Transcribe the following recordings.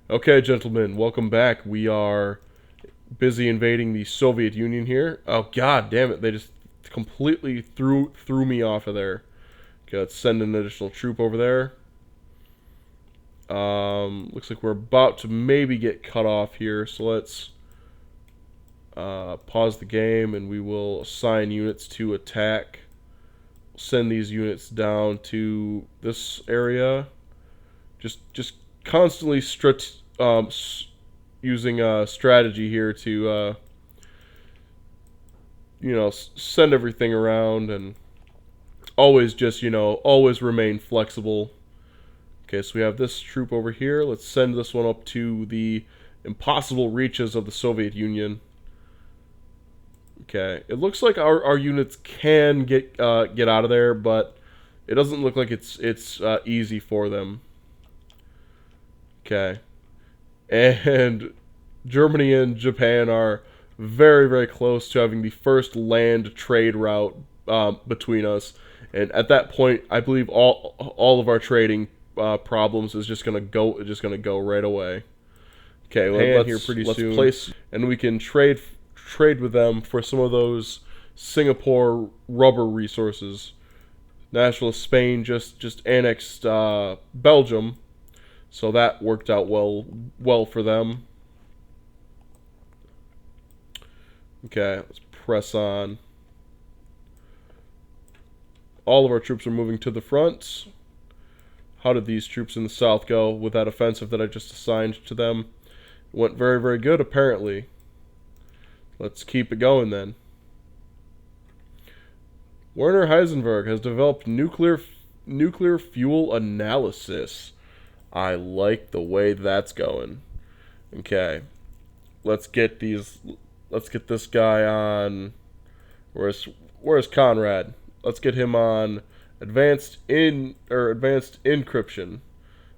Okay, gentlemen, welcome back. We are busy invading the Soviet Union here. Oh god damn it, they just completely threw me off of there. Okay, let's send an additional troop over there. Looks like we're about to maybe get cut off here, so let's pause the game and we will assign units to attack. Send these units down to this area. Just constantly using a strategy here to send everything around and always just always remain flexible. Okay, so we have this troop over here. Let's send this one up to the impossible reaches of the Soviet Union. Okay, it looks like our units can get out of there, but it doesn't look like it's easy for them. Okay, and Germany and Japan are very, very close to having the first land trade route between us. And at that point, I believe all of our trading problems is just gonna go right away. Okay, well, let's place, and we can trade with them for some of those Singapore rubber resources. Nationalist Spain just annexed Belgium, so that worked out well for them. Okay, let's press on. All of our troops are moving to the front. How did these troops in the south go with that offensive that I just assigned to them? It went very, very good, apparently. Let's keep it going then. Werner Heisenberg has developed nuclear fuel analysis. I like the way that's going. Okay, let's get this guy on. Where's Conrad? Let's get him on advanced encryption.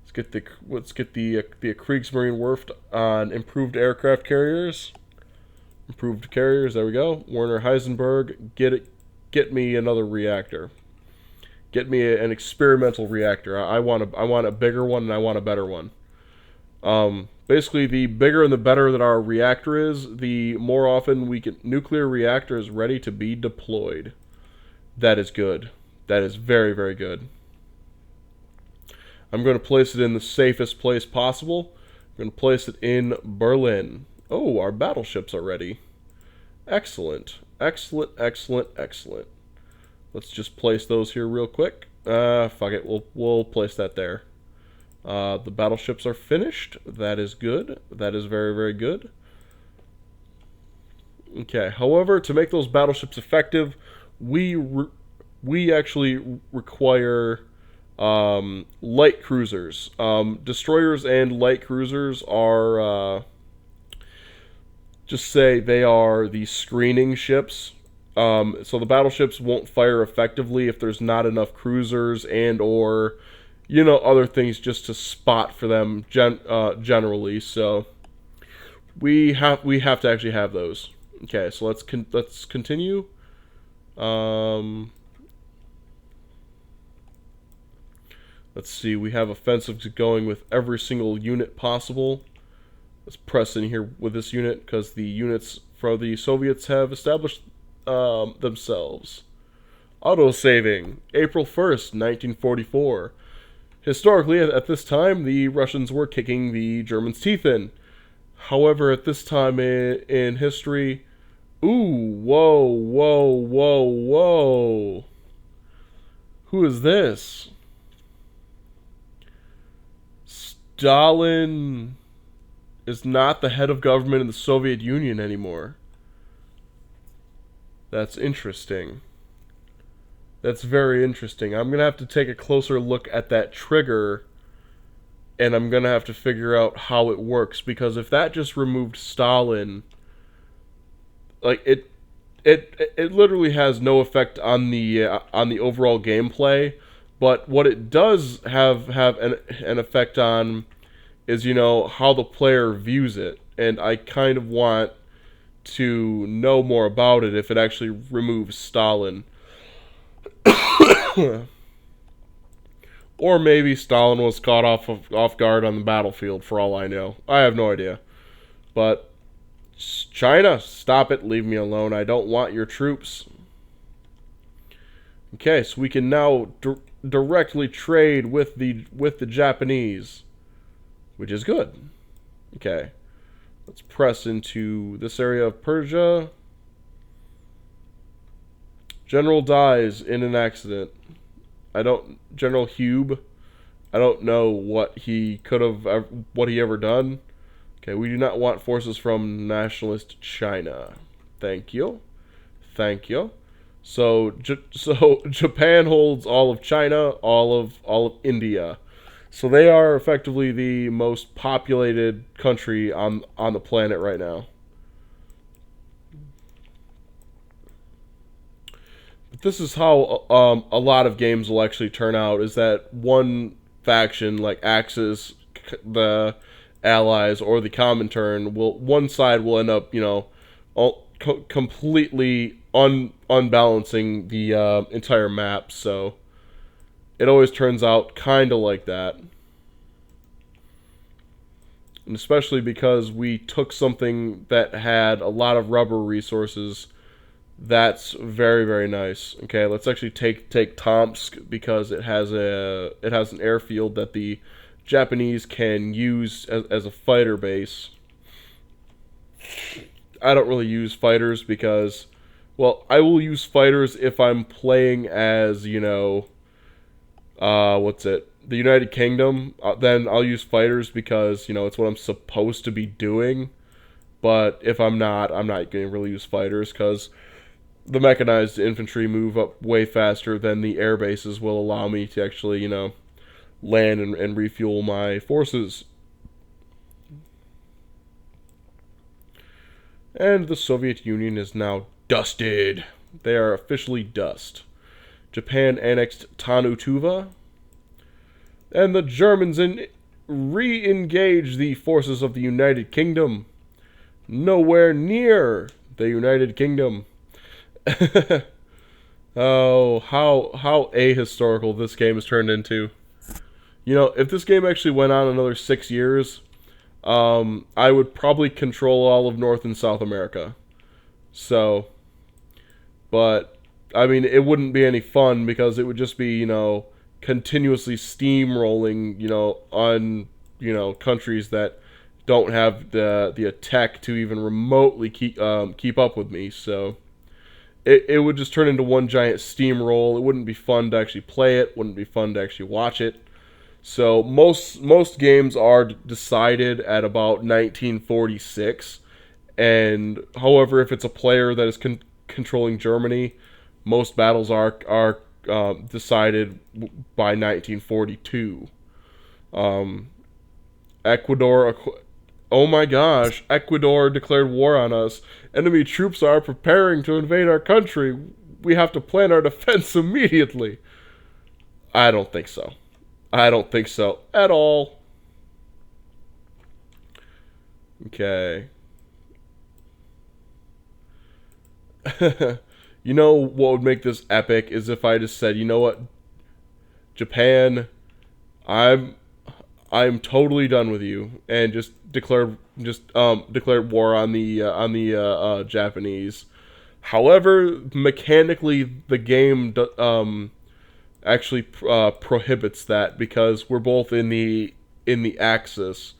Let's get the Kriegsmarine Werft on improved aircraft carriers. Improved carriers. There we go. Werner Heisenberg, get me another reactor. Get me an experimental reactor. I want a bigger one and I want a better one. Basically, the bigger and the better that our reactor is, the more often nuclear reactor is ready to be deployed. That is good. That is very, very good. I'm going to place it in the safest place possible. I'm going to place it in Berlin. Oh, our battleships are ready. Excellent. Excellent, excellent, excellent. Let's just place those here real quick. Fuck it. We'll place that there. The battleships are finished. That is good. That is very, very good. Okay. However, to make those battleships effective, we actually require light cruisers. Destroyers and light cruisers are just say they are the screening ships. So the battleships won't fire effectively if there's not enough cruisers and or other things just to spot for them generally. So we have to actually have those. Okay, so let's continue. Let's see. We have offensives going with every single unit possible. Let's press in here with this unit because the units for the Soviets have established themselves. Auto-saving. April 1st, 1944. Historically, at this time, the Russians were kicking the Germans' teeth in. However, at this time in history... Ooh, whoa, whoa, whoa, whoa. Who is this? Stalin is not the head of government in the Soviet Union anymore. That's interesting. That's very interesting. I'm going to have to take a closer look at that trigger, and I'm going to have to figure out how it works, because if that just removed Stalin, like it literally has no effect on the overall gameplay, but what it does have an effect on is how the player views it, and I kind of want to know more about it if it actually removes Stalin. Or maybe Stalin was caught off guard on the battlefield, for all I know. I have no idea. But China, stop it. Leave me alone. I don't want your troops. Okay, so we can now directly trade with the Japanese, which is good. Okay, let's press into this area of Persia. General dies in an accident. General Hube. I don't know what he ever done. Okay, we do not want forces from nationalist China. Thank you. Thank you. So Japan holds all of China, all of India. So they are effectively the most populated country on the planet right now. But this is how a lot of games will actually turn out, is that one faction like Axis, the Allies, or the Comintern one side will end up, completely unbalancing the entire map. So it always turns out kind of like that. And especially because we took something that had a lot of rubber resources, that's very, very nice. Okay, let's actually take Tomsk, because it has an airfield that the Japanese can use as a fighter base. I don't really use fighters because, well, I will use fighters if I'm playing as, the United Kingdom. Then I'll use fighters because, it's what I'm supposed to be doing. But if I'm not going to really use fighters because the mechanized infantry move up way faster than the air bases will allow me to actually, land and refuel my forces. And the Soviet Union is now dusted. They are officially dust. Japan annexed Tanutuva. And the Germans re-engage the forces of the United Kingdom. Nowhere near the United Kingdom. Oh, how ahistorical this game has turned into. If this game actually went on another 6 years, I would probably control all of North and South America. So, but, I mean, it wouldn't be any fun because it would just be, continuously steamrolling, on, countries that don't have the tech to even remotely keep up with me. So, it would just turn into one giant steamroll. It wouldn't be fun to actually play it. Wouldn't be fun to actually watch it. So most games are decided at about 1946, and however, if it's a player that is controlling Germany, most battles are decided by 1942. Ecuador, oh my gosh, Ecuador declared war on us. Enemy troops are preparing to invade our country. We have to plan our defense immediately. I don't think so. I don't think so at all. Okay. You know what would make this epic is if I just said, you know what, Japan, I'm totally done with you, and just declared war on the Japanese. However, mechanically the game actually prohibits that because we're both in the Axis,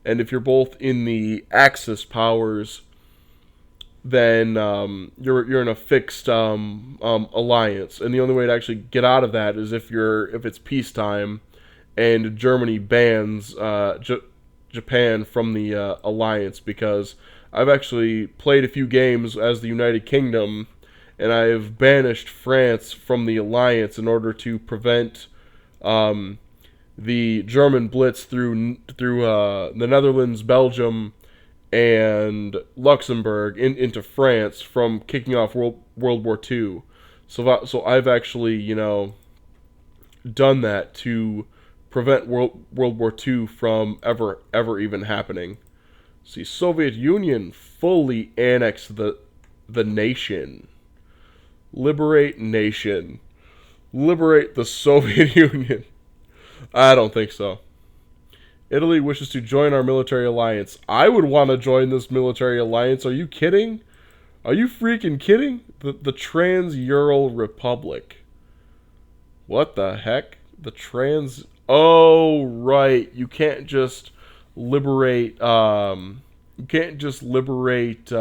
and if you're both in the Axis powers, then you're in a fixed alliance, and the only way to actually get out of that is if it's peacetime, and Germany bans Japan from the alliance. Because I've actually played a few games as the United Kingdom, and I have banished France from the alliance in order to prevent the German blitz through the Netherlands, Belgium, and Luxembourg into France from kicking off World War II. So I've actually, done that to prevent World War II from ever even happening. See, Soviet Union fully annexed the nation. Liberate nation. Liberate the Soviet Union. I don't think so. Italy wishes to join our military alliance. I would want to join this military alliance. Are you kidding? Are you freaking kidding? The Trans-Ural Republic. What the heck? The trans... Oh, right. You can't just liberate... you can't just liberate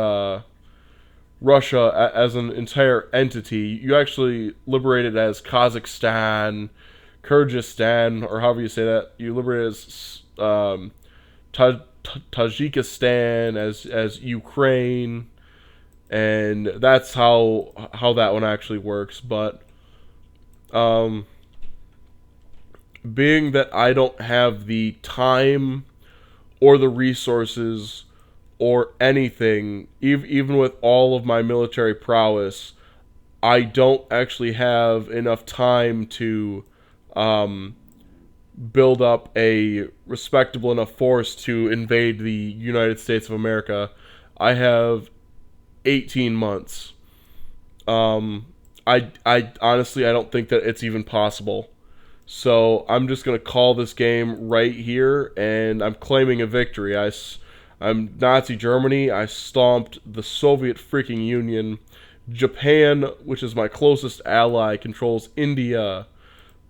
Russia as an entire entity. You actually liberate it as Kazakhstan, Kyrgyzstan, or however you say that. You liberate it as Tajikistan, as Ukraine, and that's how that one actually works. But being that I don't have the time or the resources or anything, even with all of my military prowess, I don't actually have enough time to build up a respectable enough force to invade the United States of America. I have 18 months. I honestly, I don't think that it's even possible. So I'm just going to call this game right here, and I'm claiming a victory. I'm Nazi Germany. I stomped the Soviet freaking Union. Japan, which is my closest ally, controls India,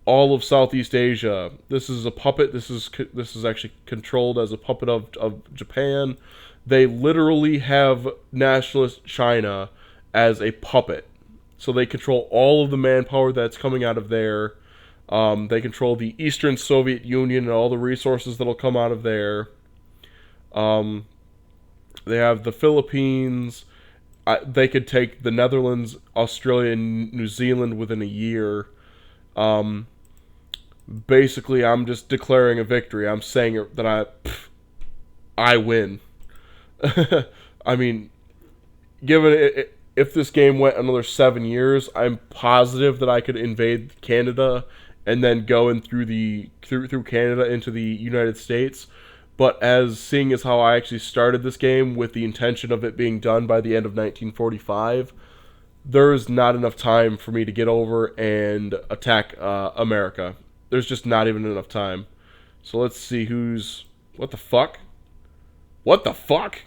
all of Southeast Asia. This is a puppet. This is actually controlled as a puppet of Japan. They literally have nationalist China as a puppet. So they control all of the manpower that's coming out of there. They control the Eastern Soviet Union and all the resources that'll come out of there. They have the Philippines. They could take the Netherlands, Australia, and New Zealand within a year. Basically, I'm just declaring a victory. I'm saying that I win. I mean, given if this game went another 7 years, I'm positive that I could invade Canada and then go in through Canada into the United States. But seeing as how I actually started this game with the intention of it being done by the end of 1945, there is not enough time for me to get over and attack America. There's just not even enough time. So let's see who's... What the fuck? What the fuck?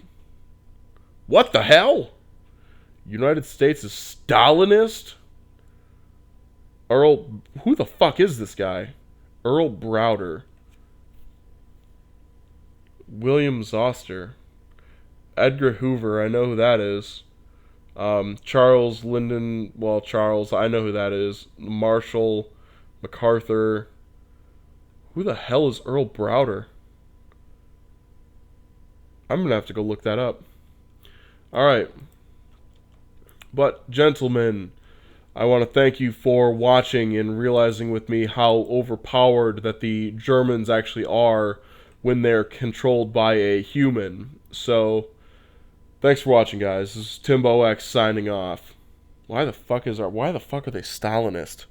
What the hell? United States is Stalinist? Earl... Who the fuck is this guy? Earl Browder. William Zoster. Edgar Hoover, I know who that is. Charles Lyndon... Well, Charles, I know who that is. Marshall... MacArthur. Who the hell is Earl Browder? I'm going to have to go look that up. Alright. But, gentlemen, I want to thank you for watching and realizing with me how overpowered that the Germans actually are when they're controlled by a human. So, thanks for watching, guys. This is TimboX signing off. Why the fuck are they Stalinist?